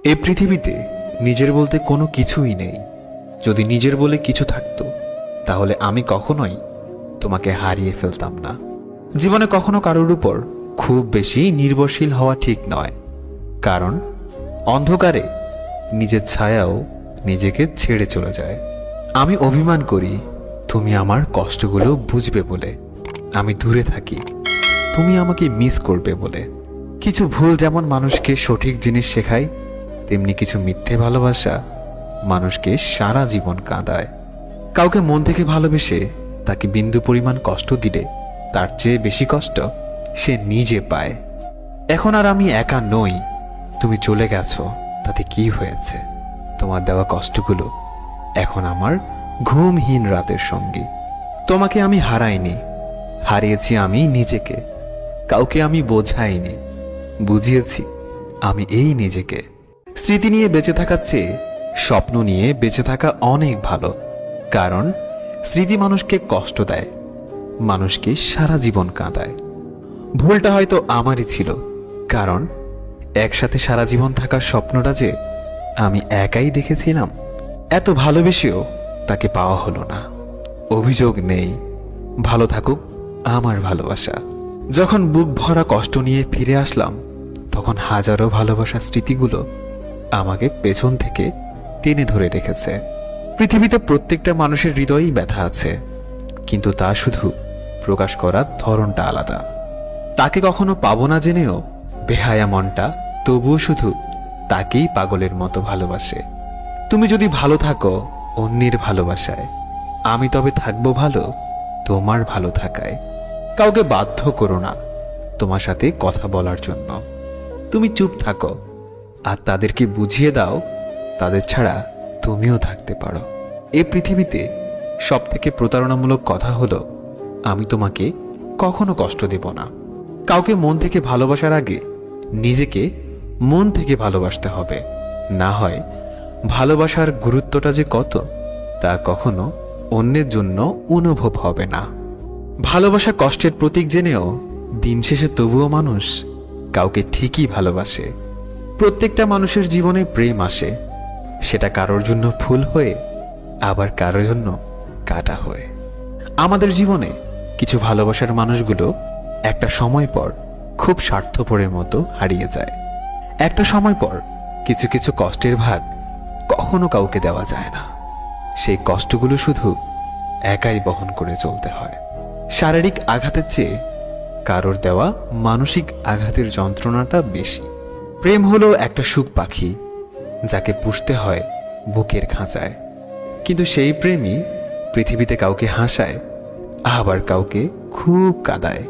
এই পৃথিবীতে নিজের বলতে কোনো কিছুই নেই। যদি নিজের বলে কিছু থাকতো তাহলে আমি কখনোই তোমাকে হারিয়ে ফেলতাম না। জীবনে কখনো কারোর উপর খুব বেশি নির্ভরশীল হওয়া ঠিক নয়, কারণ অন্ধকারে নিজের ছায়াও নিজেকে ছেড়ে চলে যায়। আমি অভিমান করি তুমি আমার কষ্টগুলো বুঝবে বলে, আমি দূরে থাকি তুমি আমাকে মিস করবে বলে। কিছু ভুল যেমন মানুষকে সঠিক জিনিস শেখায়, তেমনি কিছু মিথ্যে ভালোবাসা মানুষকে সারা জীবন কাঁদায়। কাউকে মন থেকে ভালোবেসে তাকে বিন্দু পরিমাণ কষ্ট দিলে তার চেয়ে বেশি কষ্ট সে নিজে পায়। এখন আর আমি একা নই, তুমি চলে গেছো, তাতে কি হয়েছে? তোমার দেওয়া কষ্টগুলো এখন আমার ঘুমহীন রাতের সঙ্গী। তোমাকে আমি হারাইনি, হারিয়েছি আমি নিজেকে। কাউকে আমি বোঝাইনি, বুঝিয়েছি আমি এই নিজেকে। স্মৃতি নিয়ে বেঁচে থাকার চেয়ে স্বপ্ন নিয়ে বেঁচে থাকা অনেক ভালো, কারণ স্মৃতি মানুষকে কষ্ট দেয়, মানুষকে সারা জীবন কাঁদায়। ভুলটা হয়তো আমারই ছিল, কারণ একসাথে সারা জীবন থাকার স্বপ্নটা যে আমি একাই দেখেছিলাম। এত ভালোবেসেও তাকে পাওয়া হলো না। অভিযোগ নেই, ভালো থাকুক আমার ভালোবাসা। যখন বুক ভরা কষ্ট নিয়ে ফিরে আসলাম, তখন হাজারো ভালোবাসার স্মৃতিগুলো আমাকে পেছন থেকে টেনে ধরে রেখেছে। পৃথিবীতে প্রত্যেকটা মানুষের হৃদয়েই ব্যথা আছে, কিন্তু তা শুধু প্রকাশ করার ধরনটা আলাদা। তাকে কখনো পাবো না জেনেও বেহায়া মনটা তবুও শুধু তাকেই পাগলের মতো ভালোবাসে। তুমি যদি ভালো থাকো অন্যের ভালোবাসায়, আমি তবে থাকবো ভালো তোমার ভালো থাকায়। কাউকে বাধ্য করো না তোমার সাথে কথা বলার জন্য। তুমি চুপ থাকো আর তাদেরকে বুঝিয়ে দাও তাদের ছাড়া তুমিও থাকতে পারো। এই পৃথিবীতে সব থেকে প্রতারণামূলক কথা হলো, আমি তোমাকে কখনো কষ্ট দেব না। কাউকে মন থেকে ভালোবাসার আগে নিজেকে মন থেকে ভালোবাসতে হবে, না হয় ভালোবাসার গুরুত্বটা যে কত তা কখনো অন্যের জন্য অনুভব হবে না। ভালোবাসা কষ্টের প্রতীক জেনেও দিন শেষে তবুও মানুষ কাউকে ঠিকই ভালোবাসে। প্রত্যেকটা মানুষের জীবনে প্রেম আসে, সেটা কারোর জন্য ফুল হয়ে আবার কারোর জন্য কাটা হয়ে। আমাদের জীবনে কিছু ভালোবাসার মানুষগুলো একটা সময় পর খুব স্বার্থপরের মতো হারিয়ে যায়। একটা সময় পর কিছু কিছু কষ্টের ভাগ কখনো কাউকে দেওয়া যায় না। সেই কষ্টগুলো শুধু একাই বহন করে চলতে হয়। শারীরিক আঘাতের চেয়ে কারোর দেওয়া মানসিক আঘাতের যন্ত্রণাটা বেশি। প্রেম হলো একটা সুখ পাখি, যাকে পুষতে হয় বুকের খাঁচায়, কিন্তু সেই প্রেমই পৃথিবীতে কাউকে হাসায় আবার কাউকে খুব কাঁদায়।